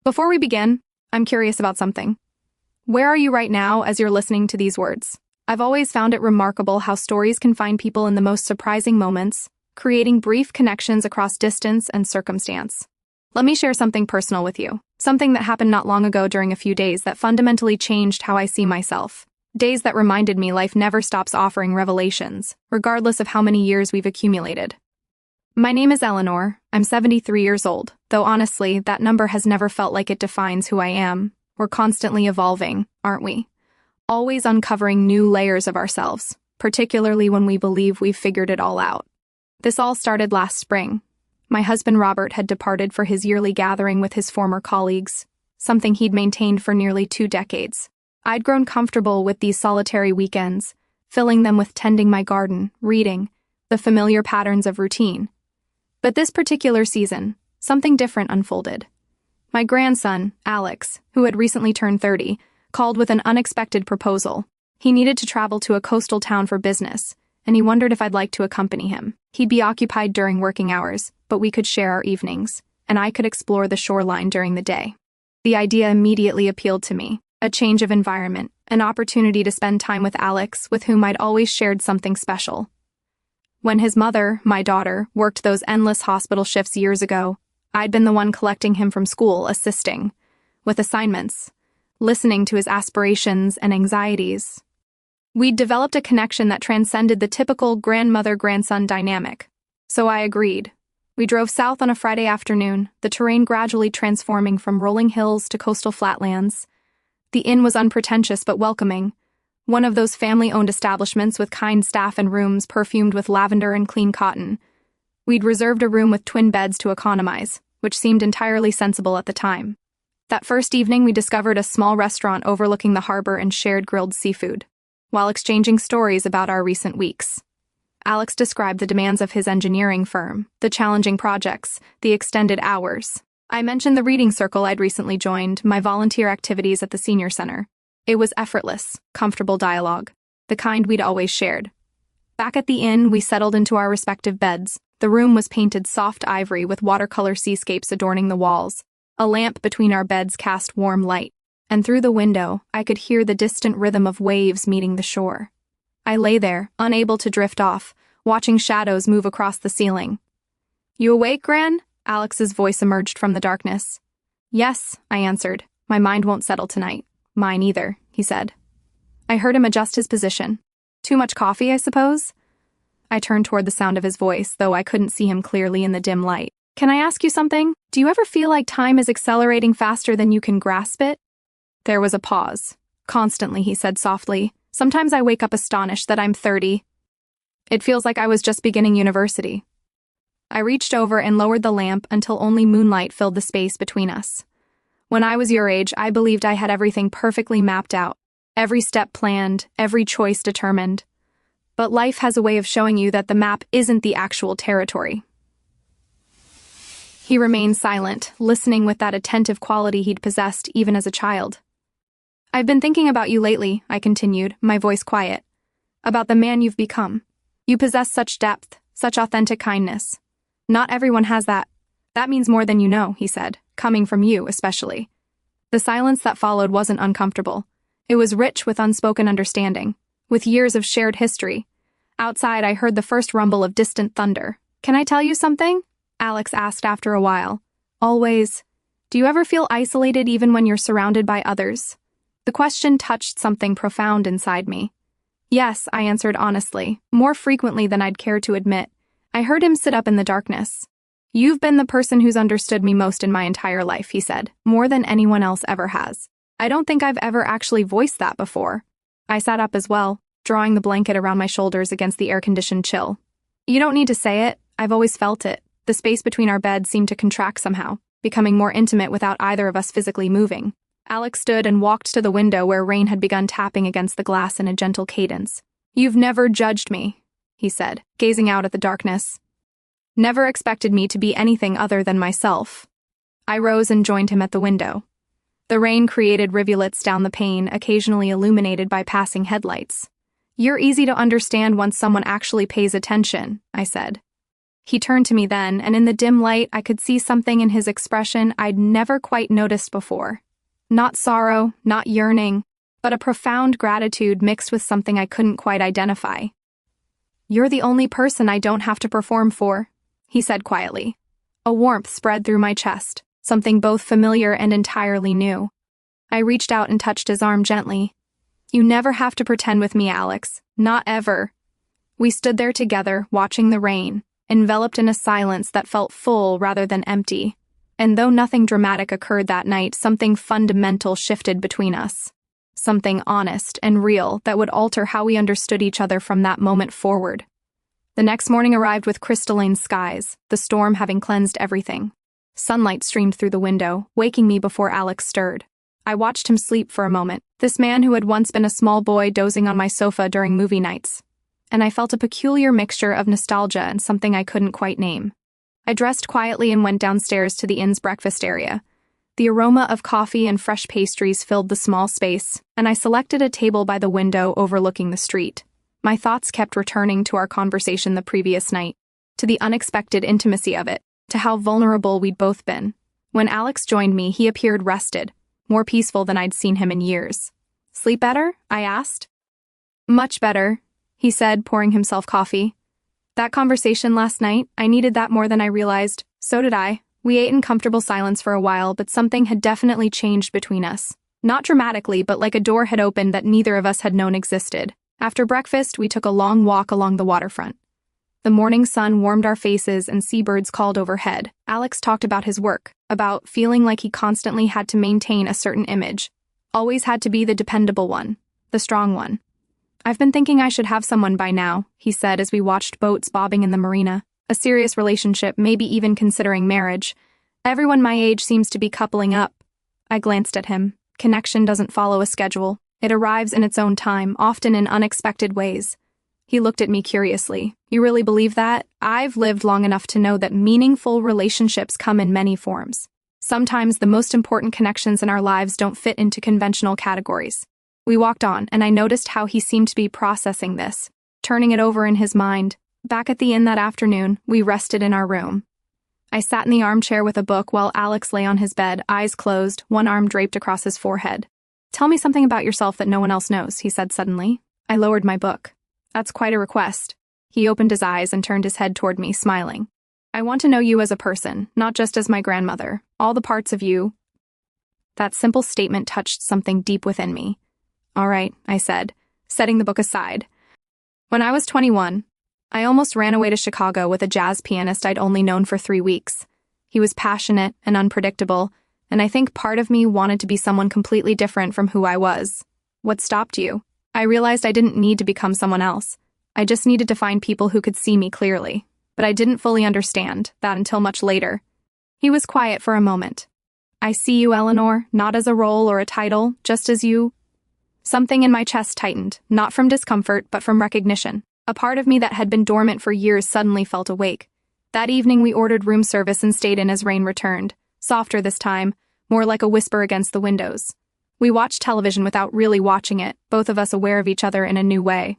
Before we begin, I'm curious about something. Where are you right now as you're listening to these words? I've always found it remarkable how stories can find people in the most surprising moments, creating brief connections across distance and circumstance. Let me share something personal with you. Something that happened not long ago during a few days that fundamentally changed how I see myself. Days that reminded me life never stops offering revelations, regardless of how many years we've accumulated. My name is Eleanor. I'm 73 years old, though honestly, that number has never felt like it defines who I am. We're constantly evolving, aren't we? Always uncovering new layers of ourselves, particularly when we believe we've figured it all out. This all started last spring. My husband Robert had departed for his yearly gathering with his former colleagues, something he'd maintained for nearly 2 decades. I'd grown comfortable with these solitary weekends, filling them with tending my garden, reading, the familiar patterns of routine. But this particular season, something different unfolded. My grandson, Alex, who had recently turned 30, called with an unexpected proposal. He needed to travel to a coastal town for business, and he wondered if I'd like to accompany him. He'd be occupied during working hours, but we could share our evenings, and I could explore the shoreline during the day. The idea immediately appealed to me. A change of environment, an opportunity to spend time with Alex, with whom I'd always shared something special. When his mother, my daughter, worked those endless hospital shifts years ago, I'd been the one collecting him from school, assisting with assignments, listening to his aspirations and anxieties. We'd developed a connection that transcended the typical grandmother-grandson dynamic. So I agreed. We drove south on a Friday afternoon, the terrain gradually transforming from rolling hills to coastal flatlands. The inn was unpretentious but welcoming, one of those family-owned establishments with kind staff and rooms perfumed with lavender and clean cotton. We'd reserved a room with twin beds to economize, which seemed entirely sensible at the time. That first evening, we discovered a small restaurant overlooking the harbor and shared grilled seafood, while exchanging stories about our recent weeks. Alex described the demands of his engineering firm, the challenging projects, the extended hours. I mentioned the reading circle I'd recently joined, my volunteer activities at the senior center. It was effortless, comfortable dialogue, the kind we'd always shared. Back at the inn, we settled into our respective beds. The room was painted soft ivory with watercolor seascapes adorning the walls. A lamp between our beds cast warm light, and through the window, I could hear the distant rhythm of waves meeting the shore. I lay there, unable to drift off, watching shadows move across the ceiling. "You awake, Gran?" Alex's voice emerged from the darkness. "Yes," I answered. "My mind won't settle tonight." "Mine either," he said. I heard him adjust his position. "Too much coffee, I suppose?" I turned toward the sound of his voice, though I couldn't see him clearly in the dim light. "Can I ask you something? Do you ever feel like time is accelerating faster than you can grasp it?" There was a pause. "Constantly," he said softly. "Sometimes I wake up astonished that I'm 30. It feels like I was just beginning university." I reached over and lowered the lamp until only moonlight filled the space between us. When I was your age, I believed I had everything perfectly mapped out, every step planned, every choice determined. But life has a way of showing you that the map isn't the actual territory. He remained silent, listening with that attentive quality he'd possessed even as a child. "I've been thinking about you lately," I continued, my voice quiet. "About the man you've become. You possess such depth, such authentic kindness. Not everyone has that. That means more than you know," he said, "coming from you especially." The silence that followed wasn't uncomfortable. It was rich with unspoken understanding, with years of shared history. Outside, I heard the first rumble of distant thunder. "Can I tell you something?" Alex asked after a while. "Always. Do you ever feel isolated even when you're surrounded by others?" The question touched something profound inside me. "Yes," I answered honestly, more frequently than I'd care to admit. I heard him sit up in the darkness. "You've been the person who's understood me most in my entire life," he said, "more than anyone else ever has. I don't think I've ever actually voiced that before." I sat up as well, drawing the blanket around my shoulders against the air-conditioned chill. "You don't need to say it. I've always felt it." The space between our beds seemed to contract somehow, becoming more intimate without either of us physically moving. Alex stood and walked to the window where rain had begun tapping against the glass in a gentle cadence. "You've never judged me," he said, gazing out at the darkness. "Never expected me to be anything other than myself." I rose and joined him at the window. The rain created rivulets down the pane, occasionally illuminated by passing headlights. "You're easy to understand once someone actually pays attention," I said. He turned to me then, and in the dim light, I could see something in his expression I'd never quite noticed before. Not sorrow, not yearning, but a profound gratitude mixed with something I couldn't quite identify. "You're the only person I don't have to perform for," he said quietly. A warmth spread through my chest, something both familiar and entirely new. I reached out and touched his arm gently. "You never have to pretend with me, Alex. Not ever." We stood there together, watching the rain, enveloped in a silence that felt full rather than empty. And though nothing dramatic occurred that night, something fundamental shifted between us. Something honest and real that would alter how we understood each other from that moment forward. The next morning arrived with crystalline skies, the storm having cleansed everything. Sunlight streamed through the window, waking me before Alex stirred. I watched him sleep for a moment, this man who had once been a small boy dozing on my sofa during movie nights. And I felt a peculiar mixture of nostalgia and something I couldn't quite name. I dressed quietly and went downstairs to the inn's breakfast area. The aroma of coffee and fresh pastries filled the small space, and I selected a table by the window overlooking the street. My thoughts kept returning to our conversation the previous night, to the unexpected intimacy of it, to how vulnerable we'd both been. When Alex joined me, he appeared rested, more peaceful than I'd seen him in years. "Sleep better?" I asked. "Much better," he said, pouring himself coffee. "That conversation last night, I needed that more than I realized. So did I." We ate in comfortable silence for a while, but something had definitely changed between us. Not dramatically, but like a door had opened that neither of us had known existed. After breakfast, we took a long walk along the waterfront. The morning sun warmed our faces and seabirds called overhead. Alex talked about his work, about feeling like he constantly had to maintain a certain image. Always had to be the dependable one, the strong one. "I've been thinking I should have someone by now," he said as we watched boats bobbing in the marina. "A serious relationship, maybe even considering marriage. Everyone my age seems to be coupling up." I glanced at him. Connection doesn't follow a schedule. It arrives in its own time, often in unexpected ways. He looked at me curiously. "You really believe that?" "I've lived long enough to know that meaningful relationships come in many forms. Sometimes the most important connections in our lives don't fit into conventional categories." We walked on, and I noticed how he seemed to be processing this, turning it over in his mind. Back at the inn that afternoon, we rested in our room. I sat in the armchair with a book while Alex lay on his bed, eyes closed, one arm draped across his forehead. "Tell me something about yourself that no one else knows," he said suddenly. I lowered my book. "That's quite a request." He opened his eyes and turned his head toward me, smiling. "I want to know you as a person, not just as my grandmother. All the parts of you." That simple statement touched something deep within me. "All right," I said, setting the book aside. "When I was 21, I almost ran away to Chicago with a jazz pianist I'd only known for 3 weeks. He was passionate and unpredictable, and I think part of me wanted to be someone completely different from who I was." "What stopped you?" "I realized I didn't need to become someone else. I just needed to find people who could see me clearly. But I didn't fully understand that until much later." He was quiet for a moment. "I see you, Eleanor, not as a role or a title, just as you." Something in my chest tightened, not from discomfort, but from recognition. A part of me that had been dormant for years suddenly felt awake. That evening we ordered room service and stayed in as rain returned, softer this time, more like a whisper against the windows. We watched television without really watching it, both of us aware of each other in a new way.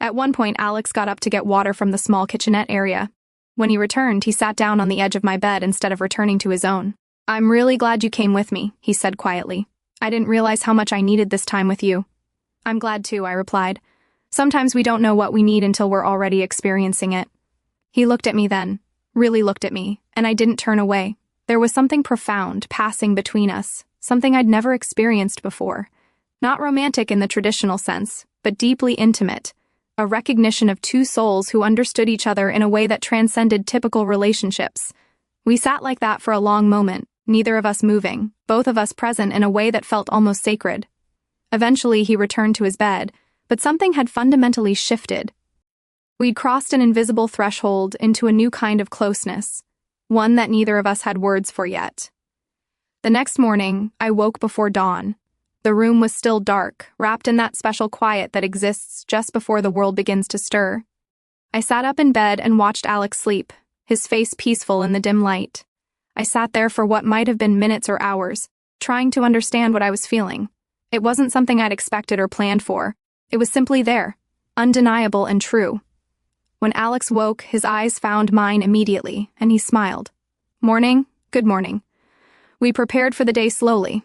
At one point, Alex got up to get water from the small kitchenette area. When he returned, he sat down on the edge of my bed instead of returning to his own. "I'm really glad you came with me," he said quietly. "I didn't realize how much I needed this time with you." "I'm glad too," I replied. "Sometimes we don't know what we need until we're already experiencing it." He looked at me then, really looked at me, and I didn't turn away. There was something profound passing between us, something I'd never experienced before. Not romantic in the traditional sense, but deeply intimate. A recognition of two souls who understood each other in a way that transcended typical relationships. We sat like that for a long moment, neither of us moving, both of us present in a way that felt almost sacred. Eventually, he returned to his bed, but something had fundamentally shifted. We'd crossed an invisible threshold into a new kind of closeness, one that neither of us had words for yet. The next morning, I woke before dawn. The room was still dark, wrapped in that special quiet that exists just before the world begins to stir. I sat up in bed and watched Alex sleep, his face peaceful in the dim light. I sat there for what might have been minutes or hours, trying to understand what I was feeling. It wasn't something I'd expected or planned for. It was simply there, undeniable and true. When Alex woke, his eyes found mine immediately, and he smiled. "Morning, good morning." We prepared for the day slowly.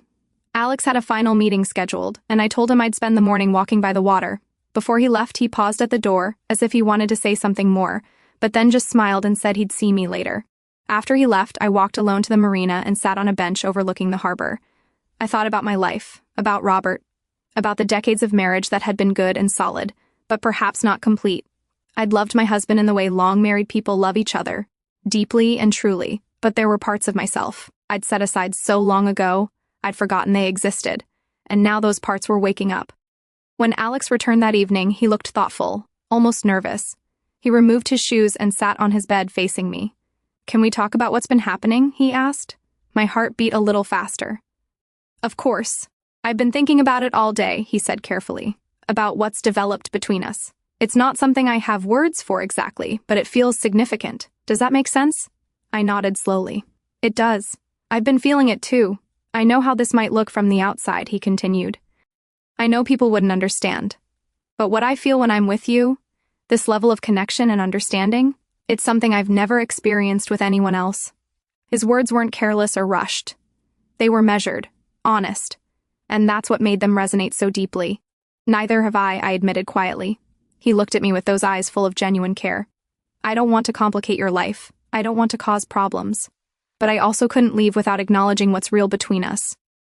Alex had a final meeting scheduled, and I told him I'd spend the morning walking by the water. Before he left, he paused at the door, as if he wanted to say something more, but then just smiled and said he'd see me later. After he left, I walked alone to the marina and sat on a bench overlooking the harbor. I thought about my life, about Robert, about the decades of marriage that had been good and solid, but perhaps not complete. I'd loved my husband in the way long married people love each other, deeply and truly, but there were parts of myself I'd set aside so long ago, I'd forgotten they existed, and now those parts were waking up. When Alex returned that evening, he looked thoughtful, almost nervous. He removed his shoes and sat on his bed facing me. "Can we talk about what's been happening?" he asked. My heart beat a little faster. "Of course. I've been thinking about it all day," he said carefully, "about what's developed between us. It's not something I have words for exactly, but it feels significant. Does that make sense?" I nodded slowly. "It does. I've been feeling it too. I know how this might look from the outside," he continued. "I know people wouldn't understand. But what I feel when I'm with you, this level of connection and understanding, it's something I've never experienced with anyone else." His words weren't careless or rushed. They were measured, honest, and that's what made them resonate so deeply. "Neither have I admitted quietly." He looked at me with those eyes full of genuine care. "I don't want to complicate your life. I don't want to cause problems. But I also couldn't leave without acknowledging what's real between us."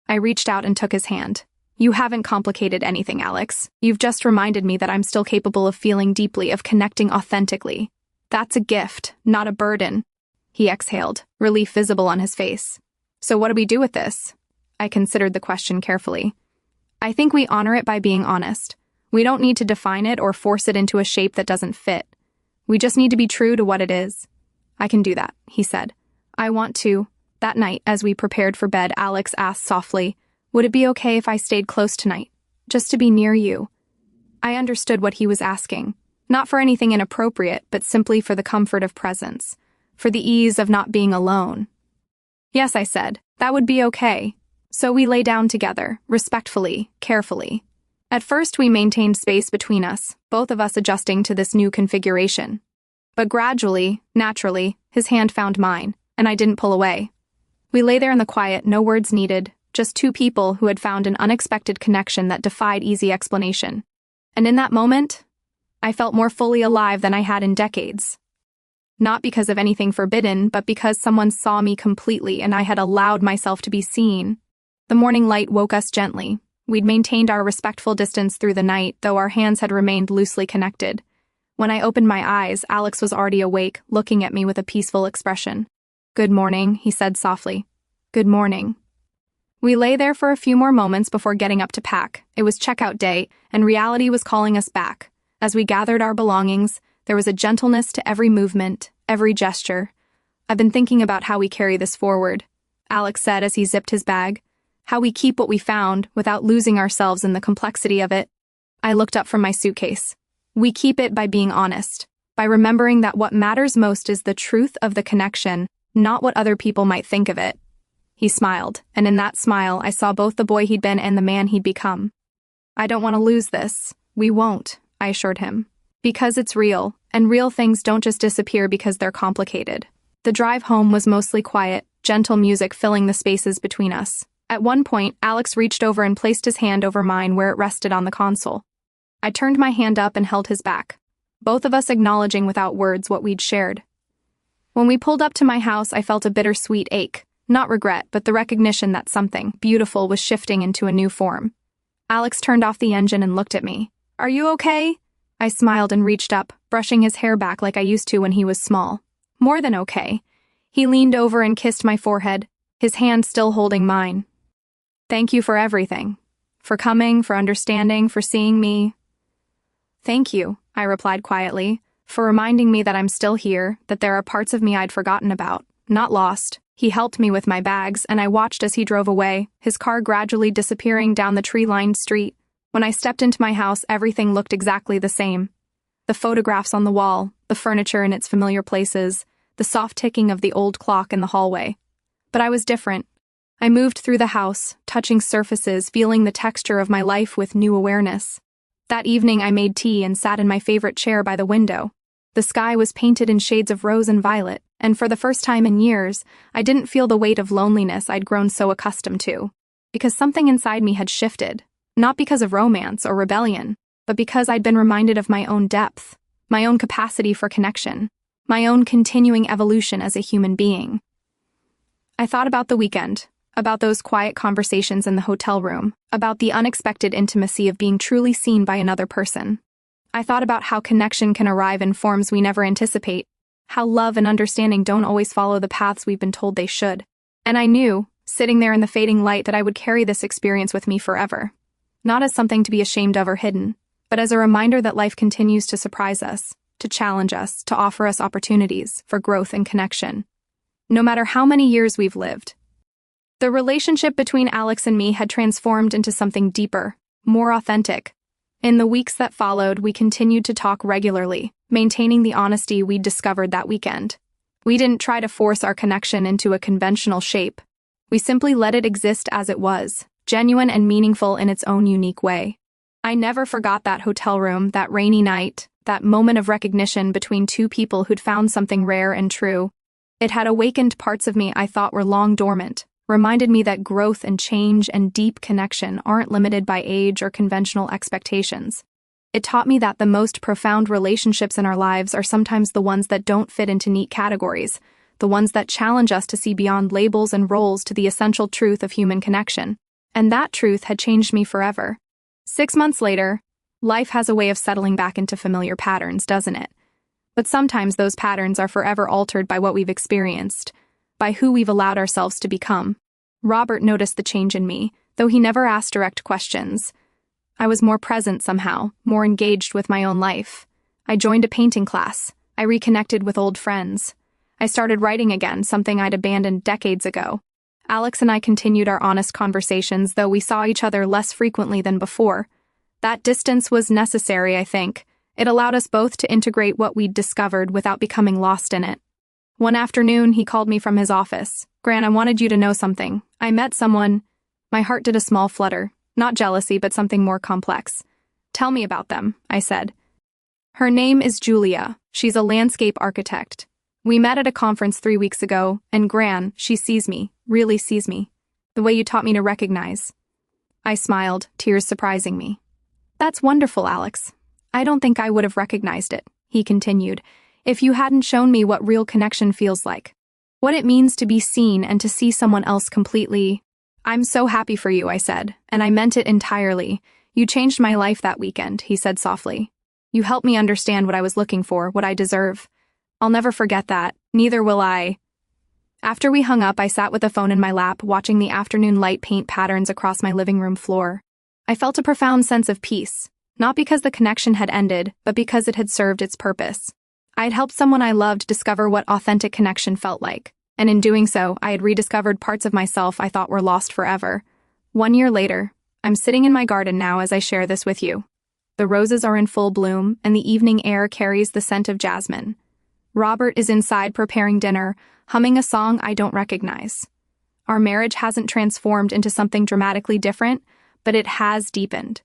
I reached out and took his hand. "You haven't complicated anything, Alex. You've just reminded me that I'm still capable of feeling deeply, of connecting authentically. That's a gift, not a burden." He exhaled, relief visible on his face. "So what do we do with this?" I considered the question carefully. "I think we honor it by being honest. We don't need to define it or force it into a shape that doesn't fit. We just need to be true to what it is." "I can do that," he said. "I want to." That night, as we prepared for bed, Alex asked softly, "Would it be okay if I stayed close tonight? Just to be near you?" I understood what he was asking. Not for anything inappropriate, but simply for the comfort of presence. For the ease of not being alone. "Yes," I said. "That would be okay." So we lay down together, respectfully, carefully. At first, we maintained space between us, both of us adjusting to this new configuration. But gradually, naturally, his hand found mine, and I didn't pull away. We lay there in the quiet, no words needed, just two people who had found an unexpected connection that defied easy explanation. And in that moment, I felt more fully alive than I had in decades. Not because of anything forbidden, but because someone saw me completely and I had allowed myself to be seen. The morning light woke us gently. We'd maintained our respectful distance through the night, though our hands had remained loosely connected. When I opened my eyes, Alex was already awake, looking at me with a peaceful expression. "Good morning," he said softly. "Good morning." We lay there for a few more moments before getting up to pack. It was checkout day, and reality was calling us back. As we gathered our belongings, there was a gentleness to every movement, every gesture. "I've been thinking about how we carry this forward," Alex said as he zipped his bag. "How we keep what we found without losing ourselves in the complexity of it." I looked up from my suitcase. "We keep it by being honest, by remembering that what matters most is the truth of the connection, not what other people might think of it." He smiled, and in that smile I saw both the boy he'd been and the man he'd become. "I don't want to lose this." "We won't," I assured him. "Because it's real, and real things don't just disappear because they're complicated." The drive home was mostly quiet, gentle music filling the spaces between us. At one point, Alex reached over and placed his hand over mine where it rested on the console. I turned my hand up and held his back, both of us acknowledging without words what we'd shared. When we pulled up to my house, I felt a bittersweet ache, not regret, but the recognition that something beautiful was shifting into a new form. Alex turned off the engine and looked at me. "Are you okay?" I smiled and reached up, brushing his hair back like I used to when he was small. "More than okay." He leaned over and kissed my forehead, his hand still holding mine. "Thank you for everything. For coming, for understanding, for seeing me." "Thank you," I replied quietly, "for reminding me that I'm still here, that there are parts of me I'd forgotten about, not lost." He helped me with my bags, and I watched as he drove away, his car gradually disappearing down the tree-lined street. When I stepped into my house, everything looked exactly the same. The photographs on the wall, the furniture in its familiar places, the soft ticking of the old clock in the hallway. But I was different. I moved through the house, touching surfaces, feeling the texture of my life with new awareness. That evening I made tea and sat in my favorite chair by the window. The sky was painted in shades of rose and violet, and for the first time in years, I didn't feel the weight of loneliness I'd grown so accustomed to. Because something inside me had shifted, not because of romance or rebellion, but because I'd been reminded of my own depth, my own capacity for connection, my own continuing evolution as a human being. I thought about the weekend, about those quiet conversations in the hotel room, about the unexpected intimacy of being truly seen by another person. I thought about how connection can arrive in forms we never anticipate, how love and understanding don't always follow the paths we've been told they should. And I knew, sitting there in the fading light, that I would carry this experience with me forever. Not as something to be ashamed of or hidden, but as a reminder that life continues to surprise us, to challenge us, to offer us opportunities for growth and connection. No matter how many years we've lived. The relationship between Alex and me had transformed into something deeper, more authentic. In the weeks that followed, we continued to talk regularly, maintaining the honesty we'd discovered that weekend. We didn't try to force our connection into a conventional shape. We simply let it exist as it was, genuine and meaningful in its own unique way. I never forgot that hotel room, that rainy night, that moment of recognition between two people who'd found something rare and true. It had awakened parts of me I thought were long dormant, reminded me that growth and change and deep connection aren't limited by age or conventional expectations. It taught me that the most profound relationships in our lives are sometimes the ones that don't fit into neat categories, the ones that challenge us to see beyond labels and roles to the essential truth of human connection. And that truth had changed me forever. 6 months later, life has a way of settling back into familiar patterns, doesn't it? But sometimes those patterns are forever altered by what we've experienced, by who we've allowed ourselves to become. Robert noticed the change in me, though he never asked direct questions. I was more present somehow, more engaged with my own life. I joined a painting class. I reconnected with old friends. I started writing again, something I'd abandoned decades ago. Alex and I continued our honest conversations, though we saw each other less frequently than before. That distance was necessary, I think. It allowed us both to integrate what we'd discovered without becoming lost in it. One afternoon, he called me from his office. "Gran, I wanted you to know something. I met someone." My heart did a small flutter. Not jealousy, but something more complex. "Tell me about them," I said. "Her name is Julia. She's a landscape architect. We met at a conference 3 weeks ago, and Gran, she sees me, really sees me. The way you taught me to recognize." I smiled, tears surprising me. "That's wonderful, Alex. I don't think I would have recognized it," he continued, "if you hadn't shown me what real connection feels like. What it means to be seen and to see someone else completely." "I'm so happy for you," I said, and I meant it entirely. "You changed my life that weekend," he said softly. "You helped me understand what I was looking for, what I deserve. I'll never forget that, neither will I." After we hung up, I sat with the phone in my lap, watching the afternoon light paint patterns across my living room floor. I felt a profound sense of peace, not because the connection had ended, but because it had served its purpose. I had helped someone I loved discover what authentic connection felt like, and in doing so, I had rediscovered parts of myself I thought were lost forever. 1 year later, I'm sitting in my garden now as I share this with you. The roses are in full bloom, and the evening air carries the scent of jasmine. Robert is inside preparing dinner, humming a song I don't recognize. Our marriage hasn't transformed into something dramatically different, but it has deepened.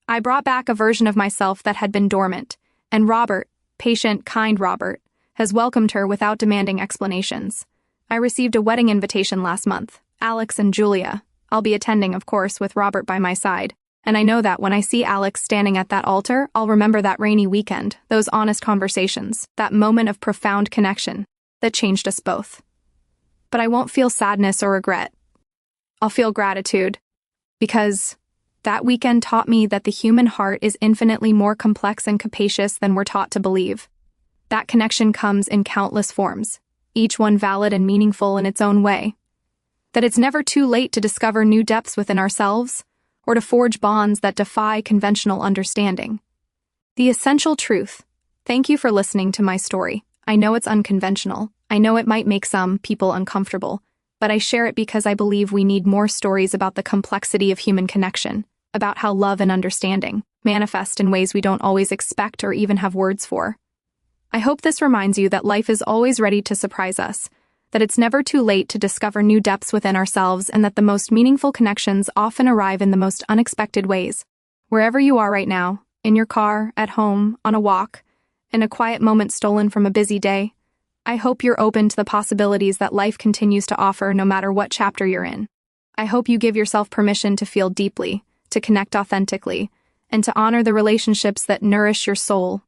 I brought back a version of myself that had been dormant, and Robert, patient, kind Robert, has welcomed her without demanding explanations. I received a wedding invitation last month, Alex and Julia. I'll be attending, of course, with Robert by my side. And I know that when I see Alex standing at that altar, I'll remember that rainy weekend, those honest conversations, that moment of profound connection that changed us both. But I won't feel sadness or regret. I'll feel gratitude, because that weekend taught me that the human heart is infinitely more complex and capacious than we're taught to believe. That connection comes in countless forms, each one valid and meaningful in its own way. That it's never too late to discover new depths within ourselves, or to forge bonds that defy conventional understanding. The essential truth. Thank you for listening to my story. I know it's unconventional. I know it might make some people uncomfortable, but I share it because I believe we need more stories about the complexity of human connection, about how love and understanding manifest in ways we don't always expect or even have words for. I hope this reminds you that life is always ready to surprise us, that it's never too late to discover new depths within ourselves, and that the most meaningful connections often arrive in the most unexpected ways. Wherever you are right now, in your car, at home, on a walk, in a quiet moment stolen from a busy day. I hope you're open to the possibilities that life continues to offer no matter what chapter you're in. I hope you give yourself permission to feel deeply, to connect authentically, and to honor the relationships that nourish your soul,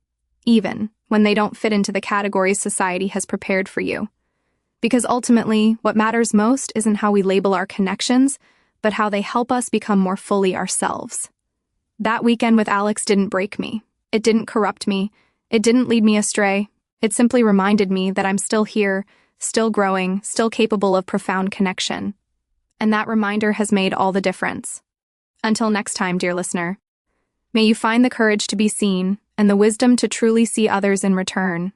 even when they don't fit into the categories society has prepared for you. Because ultimately, what matters most isn't how we label our connections, but how they help us become more fully ourselves. That weekend with Alex didn't break me. It didn't corrupt me. It didn't lead me astray. It simply reminded me that I'm still here, still growing, still capable of profound connection. And that reminder has made all the difference. Until next time, dear listener, may you find the courage to be seen and the wisdom to truly see others in return.